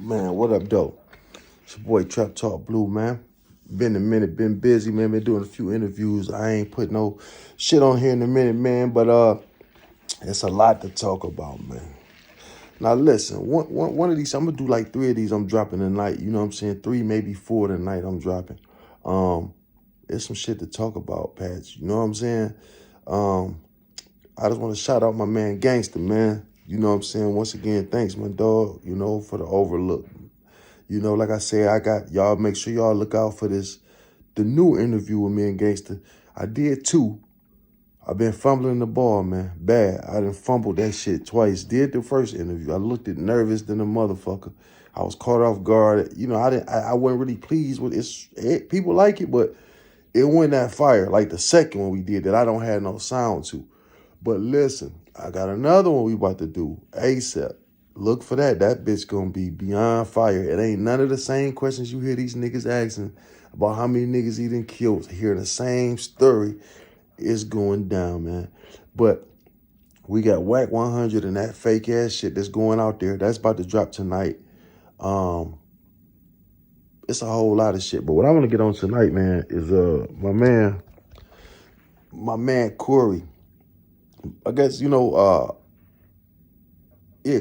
Man, what up, though? It's your boy Trap Talk Blue, man. Been a minute, been busy, man. Been doing a few interviews. I ain't put no shit on here in a minute, man. But it's a lot to talk about, man. Now listen, one of these, I'm gonna do like 3 of these. I'm dropping tonight. You know what I'm saying? 3, maybe 4 tonight. I'm dropping. There's some shit to talk about, Patch. You know what I'm saying? I just want to shout out my man Gangster, man. You know what I'm saying? Once again, thanks, my dog, for the overlook. Like I said, I got y'all, make sure y'all look out for the new interview with me and Gangster. I did 2. I've been fumbling the ball, man. Bad. I done fumbled that shit twice. Did the first interview. I looked at nervous than a motherfucker. I was caught off guard. I wasn't really pleased with it. People like it, but it wasn't that fire. Like the second one we did that I don't have no sound to. But listen, I got another one we about to do ASAP. Look for that. That bitch gonna be beyond fire. It ain't none of the same questions you hear these niggas asking about how many niggas he done killed. Hearing the same story is going down, man. But we got Whack 100 and that fake ass shit that's going out there. That's about to drop tonight. It's a whole lot of shit. But what I want to get on tonight, man, is my man Corey. I guess,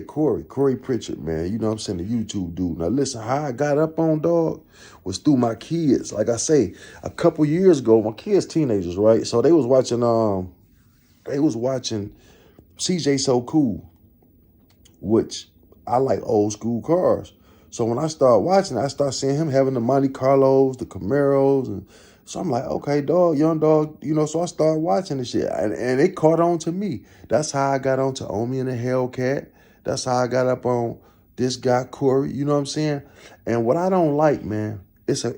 Corey Pritchett, man. You know what I'm saying? The YouTube dude. Now, listen, how I got up on, dog, was through my kids. Like I say, a couple years ago, my kids teenagers, right? So they was watching CJ So Cool, which I like old school cars. So when I started watching, I started seeing him having the Monte Carlos, the Camaros, and so I'm like, okay, dog, young dog, so I started watching the shit. And it caught on to me. That's how I got on to Omi and the Hellcat. That's how I got up on this guy, Corey, you know what I'm saying? And what I don't like, man, it's all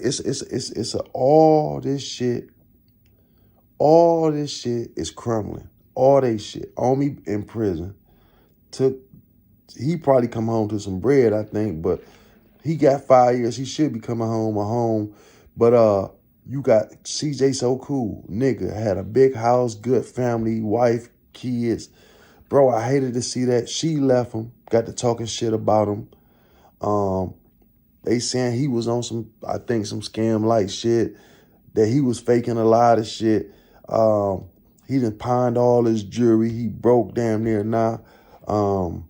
this shit is crumbling. All they shit. Omi in prison. He probably come home to some bread, I think, but he got 5 years. He should be coming home. But you got CJ So Cool, nigga, had a big house, good family, wife, kids. Bro, I hated to see that. She left him, got to talking shit about him. They saying he was on some scam-like shit, that he was faking a lot of shit. He done pawned all his jewelry. He broke damn near now. And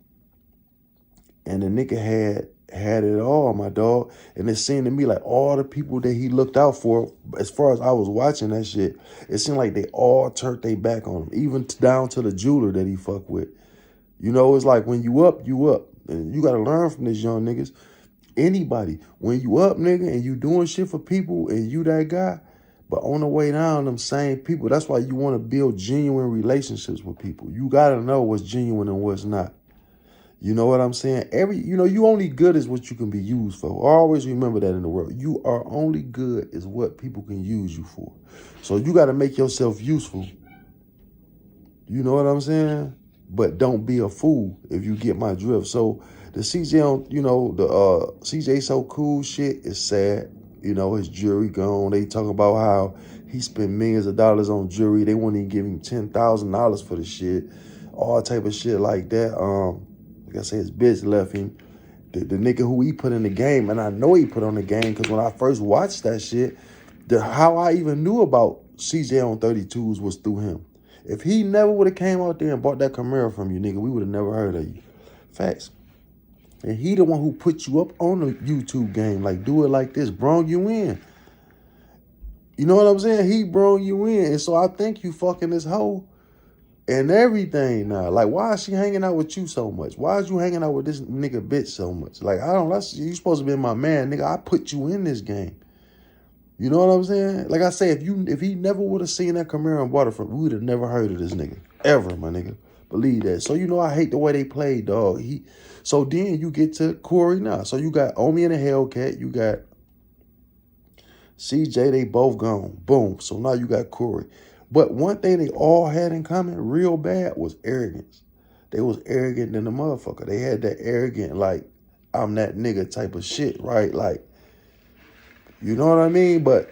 the nigga had it all, my dog. And it seemed to me like all the people that he looked out for, as far as I was watching that shit, it seemed like they all turned their back on him, even down to the jeweler that he fucked with. It's like when you up, you up. And you got to learn from these young niggas. Anybody, when you up, nigga, and you doing shit for people and you that guy, but on the way down, them same people, that's why you want to build genuine relationships with people. You got to know what's genuine and what's not. You know what I'm saying? You only good as what you can be used for. Always remember that in the world. You are only good as what people can use you for. So you got to make yourself useful. You know what I'm saying? But don't be a fool, if you get my drift. So the CJ CJ So Cool shit is sad. His jewelry gone. They talking about how he spent millions of dollars on jewelry. They wouldn't even give him $10,000 for the shit. All type of shit like that. Like I say, his bitch left him. The nigga who he put in the game, and I know he put on the game because when I first watched that shit, how I even knew about CJ on 32s was through him. If he never would have came out there and bought that Camaro from you, nigga, we would have never heard of you. Facts. And he the one who put you up on the YouTube game. Like, do it like this. Brung you in. You know what I'm saying? He brung you in. And so I think you fucking this hoe and everything now. Like, why is she hanging out with you so much? Why is you hanging out with this nigga bitch so much? Like, you supposed to be my man, nigga. I put you in this game. You know what I'm saying? Like I say, if he never would have seen that Camaro and bought it from, we would have never heard of this nigga. Ever, my nigga. Believe that. So, I hate the way they play, dog. So then you get to Corey now. So you got Omi and the Hellcat. You got CJ. They both gone. Boom. So now you got Corey. But one thing they all had in common real bad was arrogance. They was arrogant than the motherfucker. They had that arrogant, like, I'm that nigga type of shit, right? Like, you know what I mean? But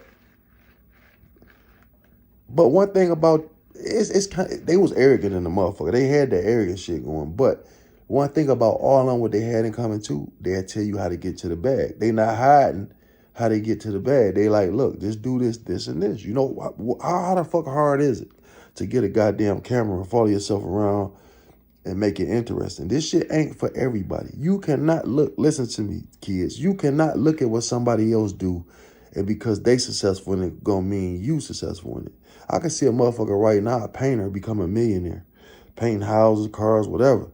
one thing about it's kind of, they was arrogant in the motherfucker. They had that arrogant shit going. But one thing about all of them, what they had in common too, they'll tell you how to get to the bag. They not hiding how they get to the bag. They like, look, just do this, this, and this. You know, how the fuck hard is it to get a goddamn camera and follow yourself around and make it interesting? This shit ain't for everybody. You cannot listen to me, kids. You cannot look at what somebody else do, and because they successful in it, gonna mean you successful in it. I can see a motherfucker right now, a painter, become a millionaire, painting houses, cars, whatever.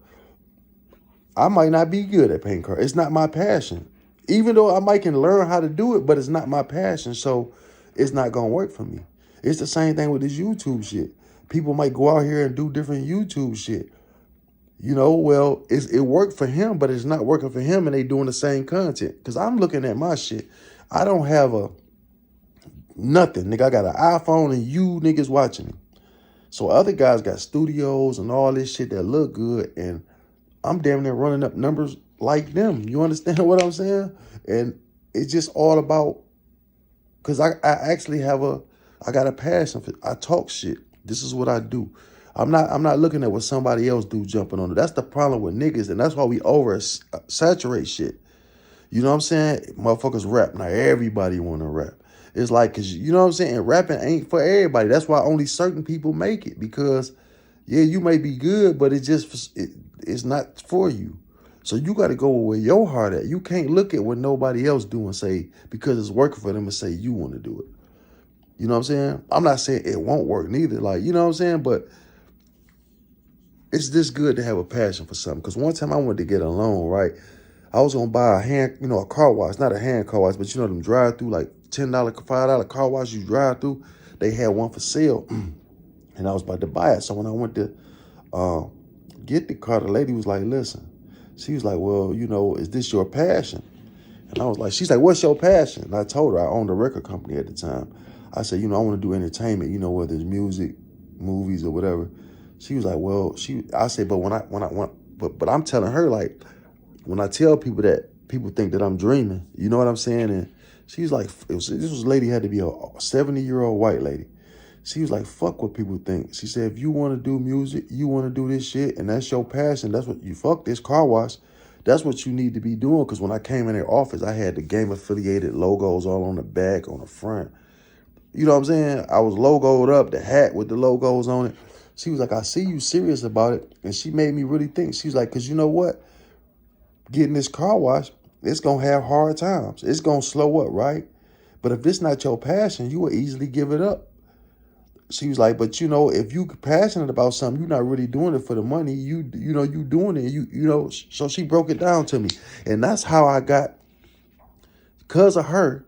I might not be good at painting cars. It's not my passion. Even though I might can learn how to do it, but it's not my passion, so it's not gonna work for me. It's the same thing with this YouTube shit. People might go out here and do different YouTube shit. You know, well, it worked for him, but it's not working for him, and they doing the same content. Because I'm looking at my shit. I don't have nothing. Nigga, I got an iPhone and you niggas watching me. So other guys got studios and all this shit that look good, and I'm damn near running up numbers like them. You understand what I'm saying? And it's just all about, because I actually I got a passion for, I talk shit. This is what I do. I'm not looking at what somebody else do jumping on it. That's the problem with niggas, and that's why we saturate shit. You know what I'm saying? Motherfuckers rap. Now everybody want to rap. It's like, cause you know what I'm saying? Rapping ain't for everybody. That's why only certain people make it, because yeah, you may be good, but it's not for you. So you got to go where your heart at. You can't look at what nobody else do and say, because it's working for them, and say you want to do it. You know what I'm saying? I'm not saying it won't work neither. Like, you know what I'm saying? But it's just good to have a passion for something. Because one time I wanted to get a loan, right? I was going to buy a car wash, not a hand car wash, but you know them drive through, like $10, $5 car wash you drive through. They had one for sale, and I was about to buy it. So when I went to get the car, the lady was like, listen, she was like, well, you know, is this your passion? And I was like, she's like, what's your passion? And I told her I owned a record company at the time. I said, you know, I want to do entertainment, you know, whether it's music, movies, or whatever. She was like, well, I said, but I'm telling her, like, when I tell people that, people think that I'm dreaming. You know what I'm saying? And she was like, this lady had to be a 70-year-old white lady. She was like, fuck what people think. She said, if you want to do music, you want to do this shit, and that's your passion, that's what you, fuck this car wash. That's what you need to be doing. Because when I came in their office, I had the game-affiliated logos all on the back, on the front. You know what I'm saying? I was logoed up, the hat with the logos on it. She was like, I see you serious about it. And she made me really think. She's like, because you know what? Getting this car wash, it's going to have hard times. It's going to slow up, right? But if it's not your passion, you will easily give it up. She was like, but you know, if you passionate about something, you're not really doing it for the money. You know, you doing it. You know, so she broke it down to me. And that's how I got, because of her,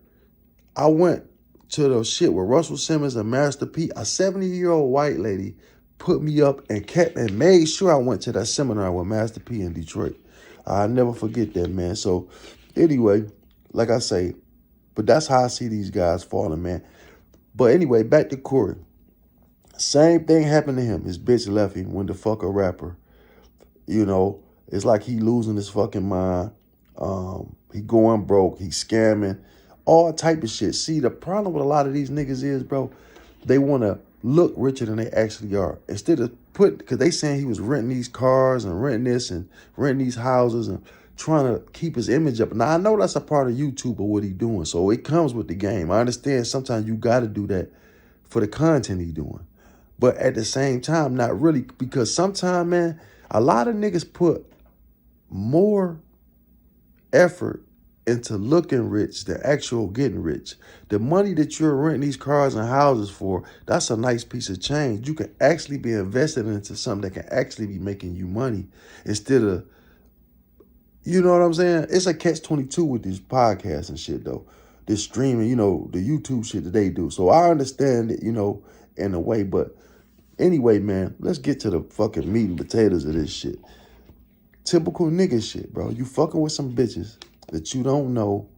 I went to the shit with Russell Simmons and Master P. A 70-year-old white lady put me up and made sure I went to that seminar with Master P in Detroit. I'll never forget that, man. So anyway, like I say, but that's how I see these guys falling, man. But anyway, back to Corey. Same thing happened to him. His bitch left him, went to fuck a rapper. You know, it's like he losing his fucking mind. He going broke. He scamming. All type of shit. See, the problem with a lot of these niggas is, bro, they want to look richer than they actually are. Instead of because they saying he was renting these cars and renting this and renting these houses and trying to keep his image up. Now, I know that's a part of YouTube or what he doing, so it comes with the game. I understand sometimes you got to do that for the content he doing. But at the same time, not really, because sometimes, man, a lot of niggas put more effort into looking rich than actual getting rich. The money that you're renting these cars and houses for, that's a nice piece of change. You can actually be invested into something that can actually be making you money instead of, you know what I'm saying? It's a catch-22 with these podcasts and shit, though. This streaming, you know, the YouTube shit that they do. So I understand it, you know, in a way. But anyway, man, let's get to the fucking meat and potatoes of this shit. Typical nigga shit, bro. You fucking with some bitches that you don't know,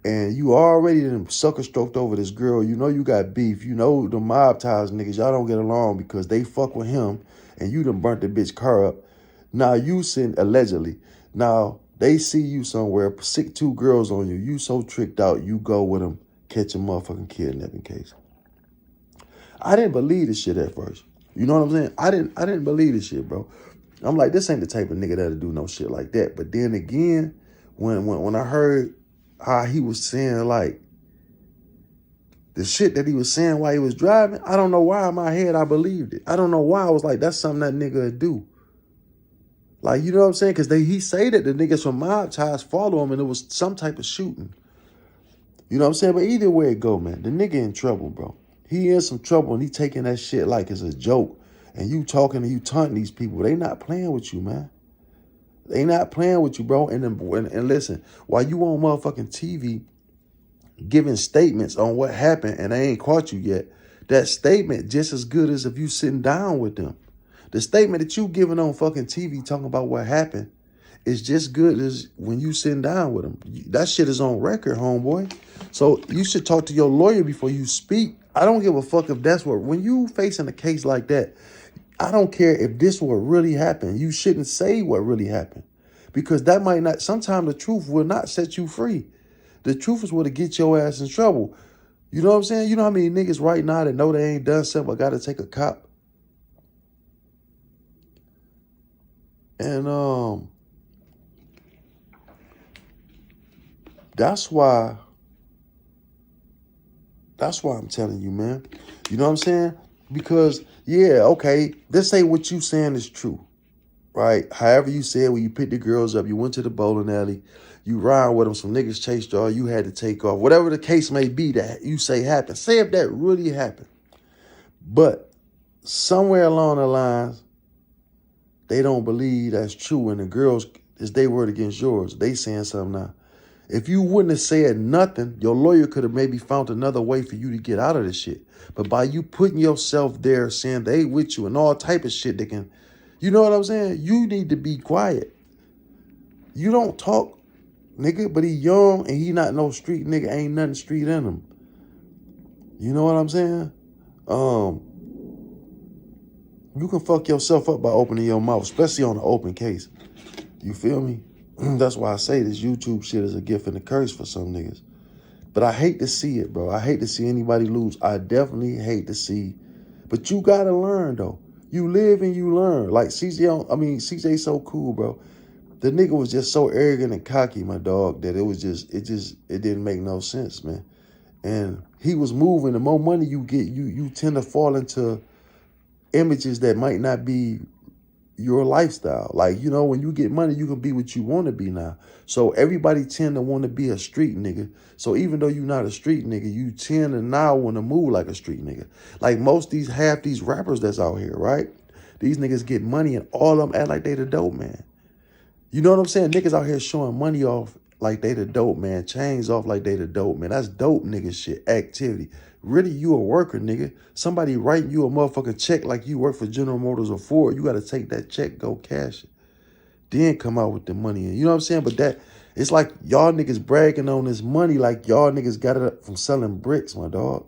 and you already done sucker stroked over this girl. You know you got beef. You know the mob ties niggas, y'all don't get along because they fuck with him, and you done burnt the bitch car up. Now you send, allegedly, now they see you somewhere, sick 2 girls on you. You so tricked out, you go with them, catch a motherfucking kidnapping case. I didn't believe this shit at first. You know what I'm saying? I didn't believe this shit, bro. I'm like, this ain't the type of nigga that'll do no shit like that. But then again, when I heard how he was saying, like, the shit that he was saying while he was driving, I don't know why in my head I believed it. I don't know why I was like, that's something that nigga would do. Like, you know what I'm saying? Because he say that the niggas from Mobties follow him and it was some type of shooting. You know what I'm saying? But either way it go, man, the nigga in trouble, bro. He in some trouble and he taking that shit like it's a joke. And you talking and you taunting these people. They not playing with you, man. They not playing with you, bro. And listen, while you on motherfucking TV giving statements on what happened and they ain't caught you yet, that statement just as good as if you sitting down with them. The statement that you giving on fucking TV talking about what happened is just good as when you sitting down with them. That shit is on record, homeboy. So you should talk to your lawyer before you speak. I don't give a fuck if that's what, when you facing a case like that, I don't care if this what really happened. You shouldn't say what really happened because that might not, sometimes the truth will not set you free. The truth is what'll get your ass in trouble. You know what I'm saying? You know how many niggas right now that know they ain't done something but got to take a cop? And that's why I'm telling you, man. You know what I'm saying? Because, yeah, okay, this ain't what you saying is true, right? However you said when you picked the girls up, you went to the bowling alley, you ride with them, some niggas chased y'all, you had to take off. Whatever the case may be that you say happened. Say if that really happened. But somewhere along the lines, they don't believe that's true. And the girls, it's their word against yours. They saying something now. If you wouldn't have said nothing, your lawyer could have maybe found another way for you to get out of this shit. But by you putting yourself there, saying they with you and all type of shit they can, you know what I'm saying? You need to be quiet. You don't talk, nigga, but he young and he not no street nigga. Ain't nothing street in him. You know what I'm saying? You can fuck yourself up by opening your mouth, especially on an open case. You feel me? That's why I say this YouTube shit is a gift and a curse for some niggas. But I hate to see it, bro. I hate to see anybody lose. I definitely hate to see. But you gotta learn, though. You live and you learn. Like CJ so cool, bro. The nigga was just so arrogant and cocky, my dog, that it didn't make no sense, man. And he was moving. The more money you get, you tend to fall into images that might not be your lifestyle. Like, you know, when you get money, you can be what you want to be now. So everybody tend to want to be a street nigga. So even though you're not a street nigga, you tend to now want to move like a street nigga. Like half these rappers that's out here, right? These niggas get money and all of them act like they the dope man. You know what I'm saying? Niggas out here showing money off like they the dope man. Chains off like they the dope man. That's dope nigga shit, activity. Really, you a worker, nigga. Somebody writing you a motherfucking check like you work for General Motors or Ford. You got to take that check, go cash it. Then come out with the money. You know what I'm saying? But it's like y'all niggas bragging on this money like y'all niggas got it from selling bricks, my dog.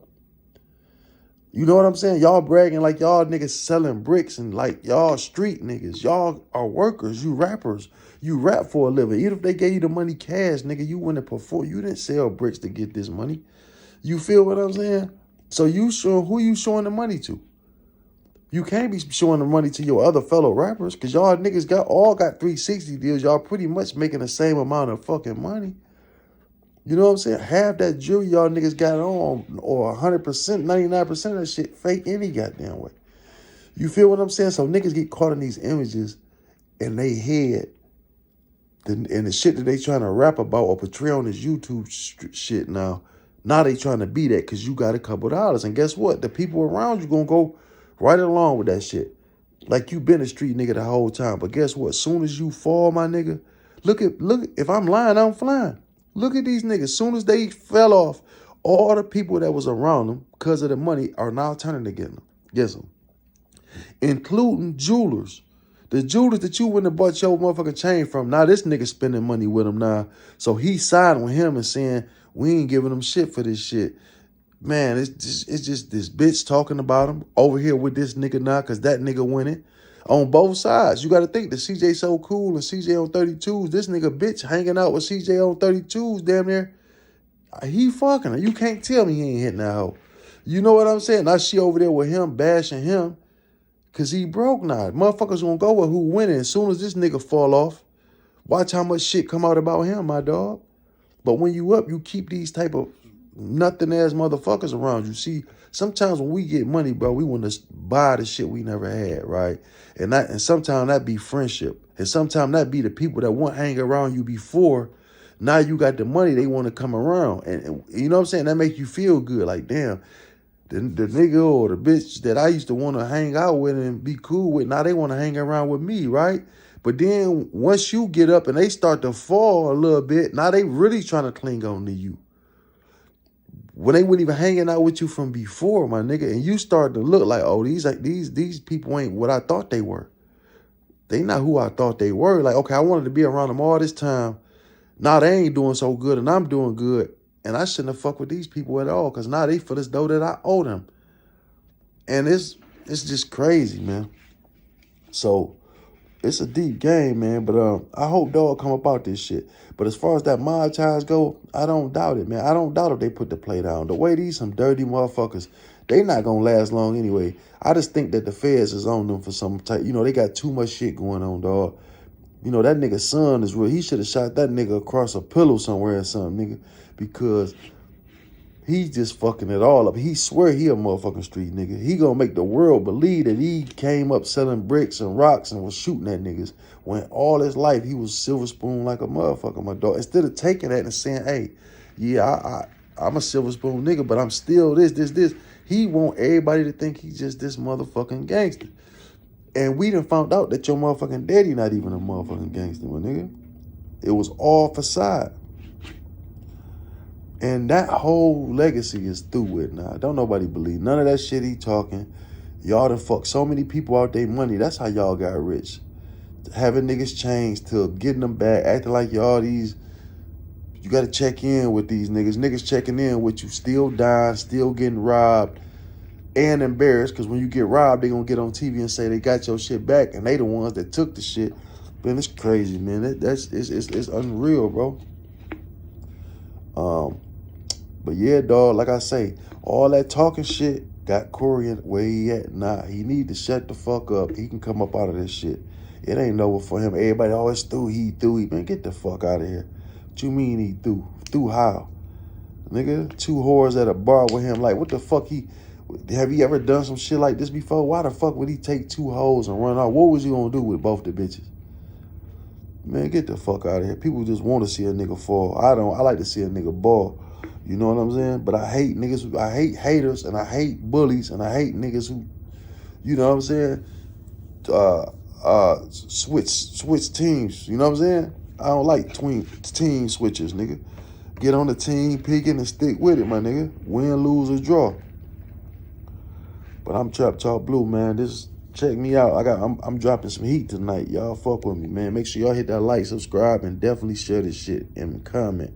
You know what I'm saying? Y'all bragging like y'all niggas selling bricks and like y'all street niggas. Y'all are workers. You rappers. You rap for a living. Even if they gave you the money cash, nigga, you wouldn't perform. You didn't sell bricks to get this money. You feel what I'm saying? So who you showing the money to? You can't be showing the money to your other fellow rappers because y'all niggas all got 360 deals. Y'all pretty much making the same amount of fucking money. You know what I'm saying? Half that jewelry y'all niggas got on, or 100%, 99% of that shit fake any goddamn way. You feel what I'm saying? So niggas get caught in these images and they head and the shit that they trying to rap about or portray on this YouTube shit now. Now they trying to be that because you got a couple dollars. And guess what? The people around you going to go right along with that shit. Like you been a street nigga the whole time. But guess what? Soon as you fall, my nigga, look, if I'm lying, I'm flying. Look at these niggas. Soon as they fell off, all the people that was around them because of the money are now turning against them. Guess them. Including jewelers. The jewelers that you wouldn't have bought your motherfucking chain from, now this nigga spending money with them now. So he siding with him and saying, we ain't giving them shit for this shit. Man, it's just this bitch talking about him over here with this nigga now because that nigga winning. On both sides. You got to think that CJ so cool and CJ on 32s. This nigga bitch hanging out with CJ on 32s damn near. He fucking her. You can't tell me he ain't hitting that hoe. You know what I'm saying? Now she over there with him, bashing him. Cause he broke now. Motherfuckers gonna go with who winning. As soon as this nigga fall off, watch how much shit come out about him, my dog. But when you up, you keep these type of nothing ass motherfuckers around you. See, sometimes when we get money, bro, we want to buy the shit we never had, right? And sometimes that be friendship. And sometimes that be the people that won't hang around you before. Now you got the money, they want to come around. And you know what I'm saying? That make you feel good. Like, damn, the nigga or the bitch that I used to want to hang out with and be cool with, now they want to hang around with me, right? But then once you get up and they start to fall a little bit, now they really trying to cling on to you. When they weren't even hanging out with you from before, my nigga, and you start to look like, oh, these people ain't what I thought they were. They not who I thought they were. Like, okay, I wanted to be around them all this time. Now they ain't doing so good and I'm doing good. And I shouldn't have fucked with these people at all, because now they feel as though that I owe them. And it's just crazy, man. So it's a deep game, man. But I hope dog come about this shit. But as far as that mob ties go, I don't doubt it, man. I don't doubt if they put the play down. The way these some dirty motherfuckers, they not gonna last long anyway. I just think that the feds is on them for some type. You know, they got too much shit going on, dog. You know, that nigga's son is real. He should have shot that nigga across a pillow somewhere or something, nigga. Because he just fucking it all up. He swear he a motherfucking street nigga. He gonna make the world believe that he came up selling bricks and rocks and was shooting at niggas, when all his life he was silver spoon like a motherfucker, my dog. Instead of taking that and saying, hey, yeah, I'm a silver spoon nigga, but I'm still this. He want everybody to think he's just this motherfucking gangster. And we done found out that your motherfucking daddy not even a motherfucking gangster, my nigga. It was all facade. And that whole legacy is through with now. Don't nobody believe none of that shit he talking. Y'all done fucked so many people out their money. That's how y'all got rich. Having niggas change to getting them back, acting like y'all these. You got to check in with these niggas. Niggas checking in with you, still dying, still getting robbed, and embarrassed. Because when you get robbed, they going to get on TV and say they got your shit back. And they the ones that took the shit. Man, it's crazy, man. It's unreal, bro. But yeah, dog, like I say, all that talking shit got Corey where he at. Nah, he need to shut the fuck up. He can come up out of this shit. It ain't over for him. Everybody always he threw. Man, get the fuck out of here. What you mean he threw? Threw how? Nigga, 2 whores at a bar with him. Like, what the fuck have he ever done some shit like this before? Why the fuck would he take 2 hoes and run off? What was he gonna do with both the bitches? Man, get the fuck out of here. People just want to see a nigga fall. I don't. I like to see a nigga ball. You know what I'm saying? But I hate niggas. I hate haters, and I hate bullies, and I hate niggas who, you know what I'm saying? Switch teams. You know what I'm saying? I don't like team switches, nigga. Get on the team, pick it, and stick with it, my nigga. Win, lose, or draw. But I'm Trap Talk Blue, man. Check me out. I'm dropping some heat tonight. Y'all fuck with me, man. Make sure y'all hit that like, subscribe, and definitely share this shit and comment.